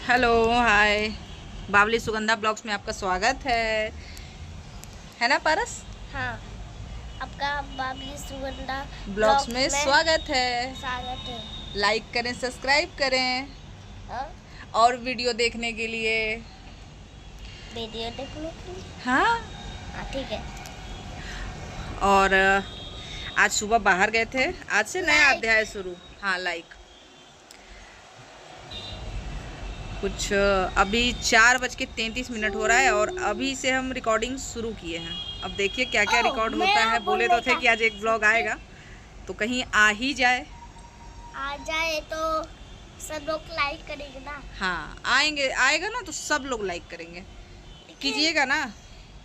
Hello hi, बावली Sugandha blogs में आपका स्वागत है ना पारस? हाँ, आपका बावली सुगंधा ब्लॉग्स में स्वागत है। लाइक करें, सब्सक्राइब करें। और वीडियो देखने के लिए हाँ ठीक है। और आज सुबह बाहर गए थे, आज से नया अध्याय शुरू। हाँ लाइक कुछ अभी 4:33 हो रहा है और अभी से हम रिकॉर्डिंग शुरू किए हैं। अब देखिए क्या क्या रिकॉर्ड होता है। बोले तो थे कि आज एक ब्लॉग आएगा, तो कहीं आ ही जाए। आ जाए तो सब लोग लाइक करेंगे ना। हाँ आएगा ना तो सब लोग लाइक करेंगे। कीजिएगा ना,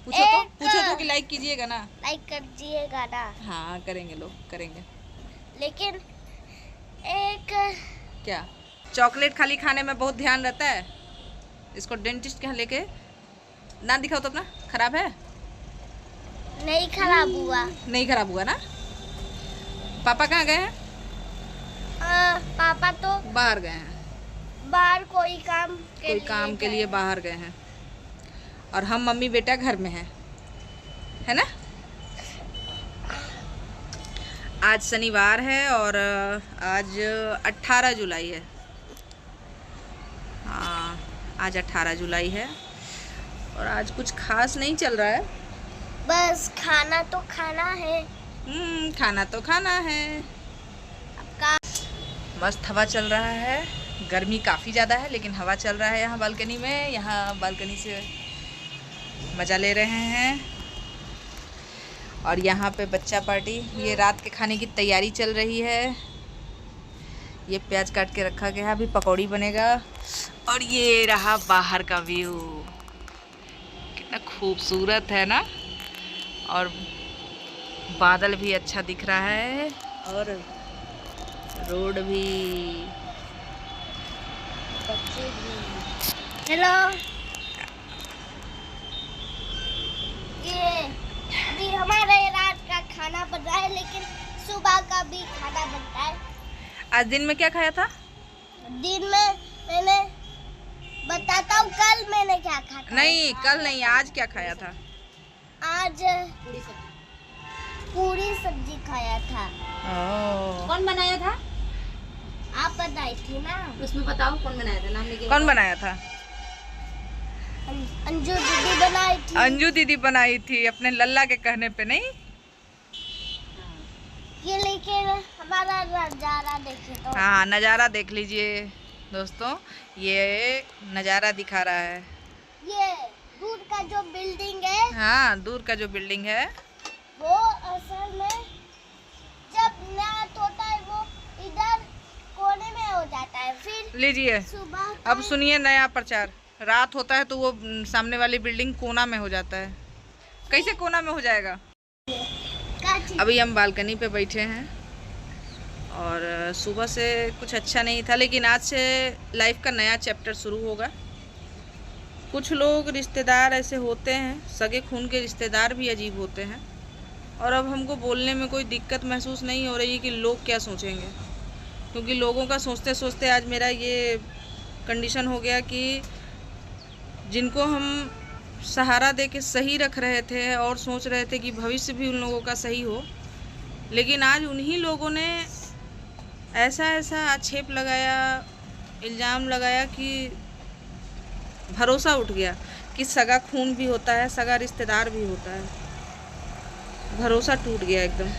पूछो तो कि लाइक कीजिएगा ना। लाइक करिएगा ना। हाँ करेंगे, लोग करेंगे। लेकिन एक क्या चॉकलेट खाली खाने में बहुत ध्यान रहता है। इसको डेंटिस्ट के यहाँ लेके ना दिखाओ तो अपना। खराब है? नहीं खराब हुआ। नहीं खराब हुआ ना। पापा कहाँ गए हैं? पापा तो बाहर गए हैं। बाहर कोई काम के लिए बाहर गए हैं। और हम मम्मी बेटा घर में हैं, है ना। आज शनिवार है और आज 18 जुलाई है। हाँ आज 18 जुलाई है और आज कुछ खास नहीं चल रहा है। बस खाना तो खाना है। खाना तो खाना है। आपका मस्त हवा चल रहा है। गर्मी काफ़ी ज़्यादा है लेकिन हवा चल रहा है यहाँ बालकनी में। यहाँ बालकनी से मज़ा ले रहे हैं। और यहाँ पे बच्चा पार्टी, ये रात के खाने की तैयारी चल रही है। ये प्याज काट के रखा गया है, अभी पकौड़ी बनेगा। और ये रहा बाहर का व्यू, कितना खूबसूरत है ना। और बादल भी अच्छा दिख रहा है और रोड भी, बच्चे भी। हेलो, ये अभी हमारे रात का खाना बन रहा है लेकिन सुबह का भी खाना बनता है। आज दिन में क्या खाया था? दिन में मैंने बताता हूँ, कल मैंने क्या खाया था। नहीं कल नहीं, आज क्या खाया था? आज पूरी सब्जी खाया था। कौन बनाया था? आप बताई थी ना। उसमें बताओ कौन बनाया था, नाम लेके। कौन बनाया था? अंजू दीदी बनाई थी। अंजू दीदी बनाई थी अपने लल्ला के कहने पे। नहीं ये लेकिन हमारा नजारा देखिए तो। हाँ नज़ारा देख लीजिए दोस्तों, ये नज़ारा दिखा रहा है। ये दूर का जो बिल्डिंग है, हाँ दूर का जो बिल्डिंग है वो असल में जब रात होता है वो इधर कोने में हो जाता है। फिर लीजिए सुबह अब सुनिए नया प्रचार। रात होता है तो वो सामने वाली बिल्डिंग कोना में हो जाता है। कैसे कोना में हो जाएगा? अभी हम बालकनी पे बैठे हैं और सुबह से कुछ अच्छा नहीं था लेकिन आज से लाइफ का नया चैप्टर शुरू होगा। कुछ लोग रिश्तेदार ऐसे होते हैं, सगे खून के रिश्तेदार भी अजीब होते हैं। और अब हमको बोलने में कोई दिक्कत महसूस नहीं हो रही है कि लोग क्या सोचेंगे, क्योंकि लोगों का सोचते सोचते आज मेरा ये कंडीशन हो गया कि जिनको हम सहारा दे के सही रख रहे थे और सोच रहे थे कि भविष्य भी उन लोगों का सही हो, लेकिन आज उन्हीं लोगों ने ऐसा आक्षेप लगाया, इल्ज़ाम लगाया कि भरोसा उठ गया कि सगा खून भी होता है, सगा रिश्तेदार भी होता है। भरोसा टूट गया एकदम।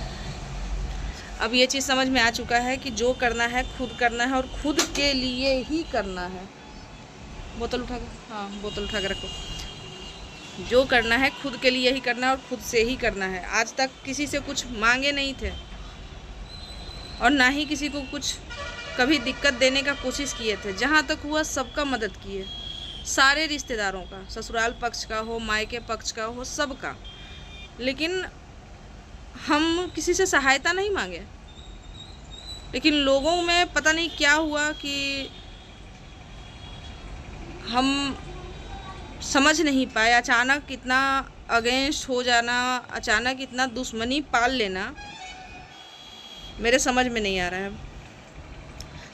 अब ये चीज़ समझ में आ चुका है कि जो करना है खुद करना है और खुद के लिए ही करना है। बोतल उठा के, हाँ बोतल उठा के रखो। जो करना है खुद के लिए ही करना है और खुद से ही करना है। आज तक किसी से कुछ मांगे नहीं थे और ना ही किसी को कुछ कभी दिक्कत देने का कोशिश किए थे। जहाँ तक हुआ सबका मदद किए, सारे रिश्तेदारों का, ससुराल पक्ष का हो, मायके पक्ष का हो, सबका। लेकिन हम किसी से सहायता नहीं मांगे। लेकिन लोगों में पता नहीं क्या हुआ कि हम समझ नहीं पाए। अचानक इतना अगेंस्ट हो जाना, अचानक इतना दुश्मनी पाल लेना मेरे समझ में नहीं आ रहा है।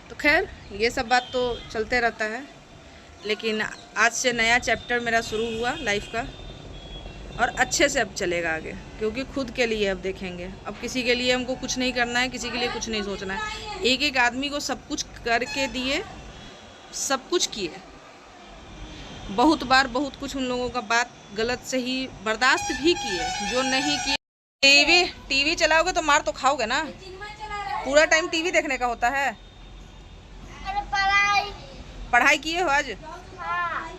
तो खैर ये सब बात तो चलते रहता है। लेकिन आज से नया चैप्टर मेरा शुरू हुआ लाइफ का, और अच्छे से अब चलेगा आगे, क्योंकि खुद के लिए अब देखेंगे। अब किसी के लिए हमको कुछ नहीं करना है, किसी के लिए कुछ नहीं सोचना है। एक एक आदमी को सब कुछ करके दिए, सब कुछ किए, बहुत बार बहुत कुछ उन लोगों का बात गलत सही बर्दाश्त भी किए, जो नहीं किए। टीवी चलाओगे तो मार तो खाओगे ना, पूरा टाइम टीवी देखने का होता है। अरे पढ़ाई किए हो आज? हाँ,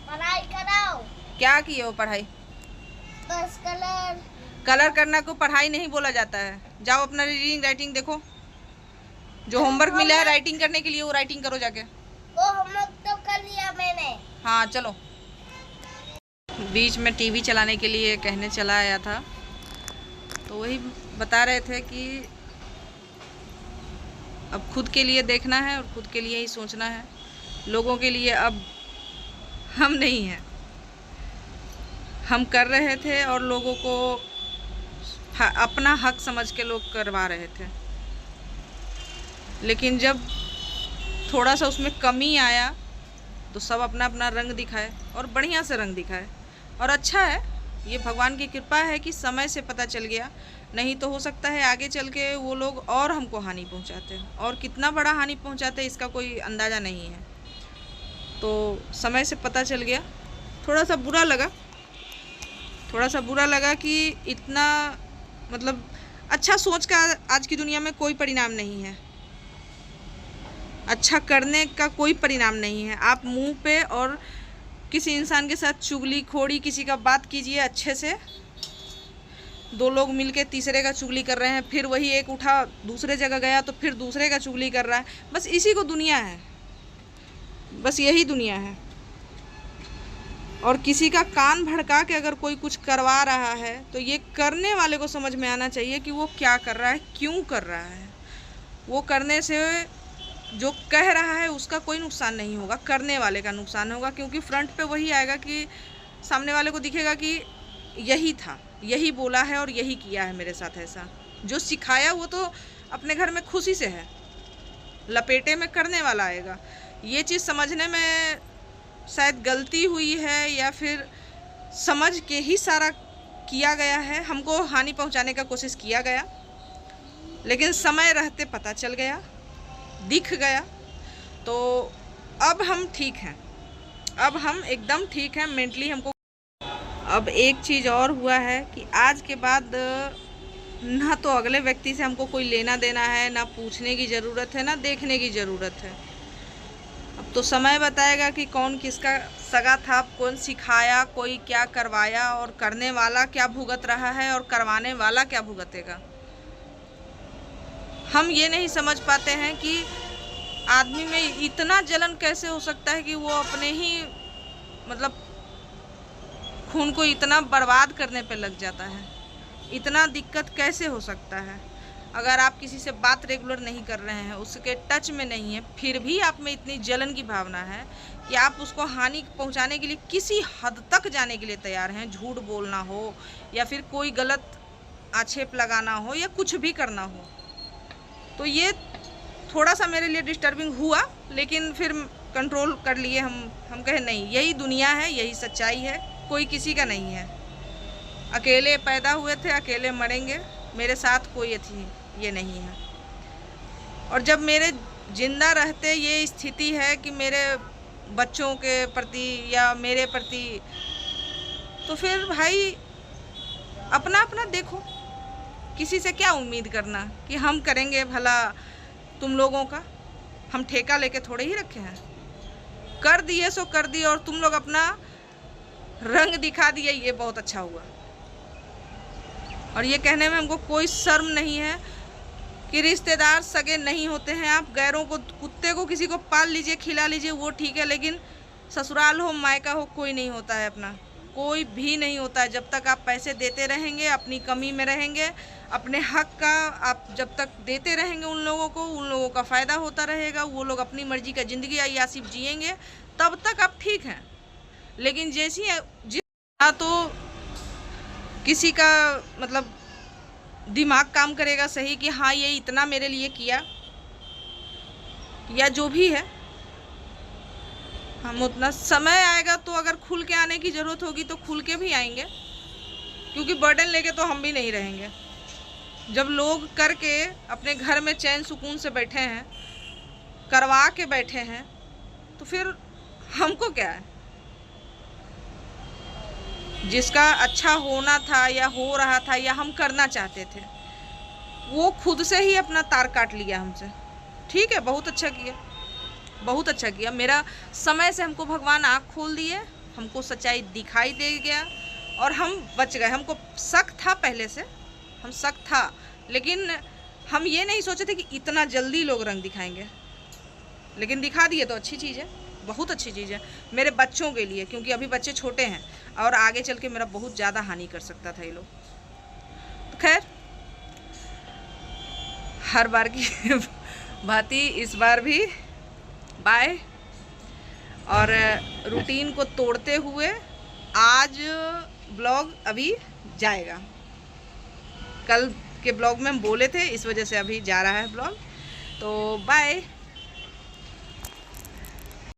पढ़ाई कराओ। क्या किए हो पढ़ाई? बस कलर करना को पढ़ाई नहीं बोला जाता है। जाओ अपना रीडिंग राइटिंग देखो, जो होमवर्क मिला है राइटिंग करने के लिए वो राइटिंग करो जाके। वो होमवर्क तो कर लिया मैंने। हाँ चलो। बीच में टीवी चलाने के लिए कहने चला आया था, तो वही बता रहे थे कि अब खुद के लिए देखना है और खुद के लिए ही सोचना है। लोगों के लिए अब हम नहीं हैं। हम कर रहे थे और लोगों को अपना हक समझ के लोग करवा रहे थे, लेकिन जब थोड़ा सा उसमें कमी आया तो सब अपना अपना रंग दिखाए, और बढ़िया से रंग दिखाए। और अच्छा है, ये भगवान की कृपा है कि समय से पता चल गया, नहीं तो हो सकता है आगे चल के वो लोग और हमको हानि पहुंचाते, और कितना बड़ा हानि पहुंचाते इसका कोई अंदाज़ा नहीं है। तो समय से पता चल गया। थोड़ा सा बुरा लगा कि इतना, मतलब अच्छा सोच का आज की दुनिया में कोई परिणाम नहीं है, अच्छा करने का कोई परिणाम नहीं है। आप मुंह पे और किसी इंसान के साथ चुगली खोड़ी किसी का बात कीजिए अच्छे से, दो लोग मिलके तीसरे का चुगली कर रहे हैं, फिर वही एक उठा दूसरे जगह गया तो फिर दूसरे का चुगली कर रहा है। बस इसी को दुनिया है, बस यही दुनिया है। और किसी का कान भड़का के अगर कोई कुछ करवा रहा है तो ये करने वाले को समझ में आना चाहिए कि वो क्या कर रहा है, क्यों कर रहा है। वो करने से जो कह रहा है उसका कोई नुकसान नहीं होगा, करने वाले का नुकसान होगा, क्योंकि फ्रंट पे वही आएगा कि सामने वाले को दिखेगा कि यही था, यही बोला है और यही किया है मेरे साथ ऐसा। जो सिखाया वो तो अपने घर में खुशी से है, लपेटे में करने वाला आएगा। ये चीज़ समझने में शायद गलती हुई है, या फिर समझ के ही सारा किया गया है। हमको हानि पहुंचाने का कोशिश किया गया, लेकिन समय रहते पता चल गया, दिख गया। तो अब हम ठीक हैं, अब हम एकदम ठीक हैं मेंटली। हमको अब एक चीज़ और हुआ है कि आज के बाद ना तो अगले व्यक्ति से हमको कोई लेना देना है, ना पूछने की ज़रूरत है, ना देखने की ज़रूरत है। अब तो समय बताएगा कि कौन किसका सगा था, कौन सिखाया, कोई क्या करवाया, और करने वाला क्या भुगत रहा है और करवाने वाला क्या भुगतेगा। हम ये नहीं समझ पाते हैं कि आदमी में इतना जलन कैसे हो सकता है कि वो अपने ही मतलब खून को इतना बर्बाद करने पे लग जाता है। इतना दिक्कत कैसे हो सकता है? अगर आप किसी से बात रेगुलर नहीं कर रहे हैं, उसके टच में नहीं है, फिर भी आप में इतनी जलन की भावना है कि आप उसको हानि पहुंचाने के लिए किसी हद तक जाने के लिए तैयार हैं। झूठ बोलना हो, या फिर कोई गलत आक्षेप लगाना हो, या कुछ भी करना हो। तो ये थोड़ा सा मेरे लिए डिस्टर्बिंग हुआ, लेकिन फिर कंट्रोल कर लिए हम कहे नहीं, यही दुनिया है, यही सच्चाई है, कोई किसी का नहीं है। अकेले पैदा हुए थे, अकेले मरेंगे, मेरे साथ कोई ये नहीं है। और जब मेरे जिंदा रहते ये स्थिति है कि मेरे बच्चों के प्रति या मेरे प्रति, तो फिर भाई अपना अपना देखो। किसी से क्या उम्मीद करना कि हम करेंगे भला तुम लोगों का। हम ठेका लेके थोड़े ही रखे हैं, कर दिए सो कर दिए, और तुम लोग अपना रंग दिखा दिए, ये बहुत अच्छा हुआ। और ये कहने में हमको कोई शर्म नहीं है कि रिश्तेदार सगे नहीं होते हैं। आप गैरों को, कुत्ते को किसी को पाल लीजिए, खिला लीजिए, वो ठीक है, लेकिन ससुराल हो मायका हो कोई नहीं होता है अपना, कोई भी नहीं होता है। जब तक आप पैसे देते रहेंगे, अपनी कमी में रहेंगे, अपने हक का आप जब तक देते रहेंगे उन लोगों को, उन लोगों का फ़ायदा होता रहेगा, वो लोग अपनी मर्जी का ज़िंदगी यासिब जिएंगे, तब तक आप ठीक हैं। लेकिन जिस तो किसी का मतलब दिमाग काम करेगा सही कि हाँ ये इतना मेरे लिए किया, या जो भी है, हम उतना समय आएगा तो अगर खुल के आने की ज़रूरत होगी तो खुल के भी आएंगे, क्योंकि बर्डन लेके तो हम भी नहीं रहेंगे। जब लोग करके अपने घर में चैन सुकून से बैठे हैं, करवा के बैठे हैं, तो फिर हमको क्या है। जिसका अच्छा होना था या हो रहा था या हम करना चाहते थे, वो खुद से ही अपना तार काट लिया हमसे। ठीक है, बहुत अच्छा किया, बहुत अच्छा किया। मेरा समय से हमको भगवान आँख खोल दिए, हमको सच्चाई दिखाई दे गया और हम बच गए। हमको शक था पहले से, हम शक था, लेकिन हम ये नहीं सोचे थे कि इतना जल्दी लोग रंग दिखाएंगे। लेकिन दिखा दिए तो अच्छी चीज़ है, बहुत अच्छी चीज़ है मेरे बच्चों के लिए, क्योंकि अभी बच्चे छोटे हैं और आगे चल के मेरा बहुत ज़्यादा हानि कर सकता था ये लोग। तो खैर, हर बार की भांति इस बार भी बाय। और रूटीन को तोड़ते हुए आज ब्लॉग अभी जाएगा। कल के ब्लॉग में हम बोले थे, इस वजह से अभी जा रहा है ब्लॉग। तो बाय।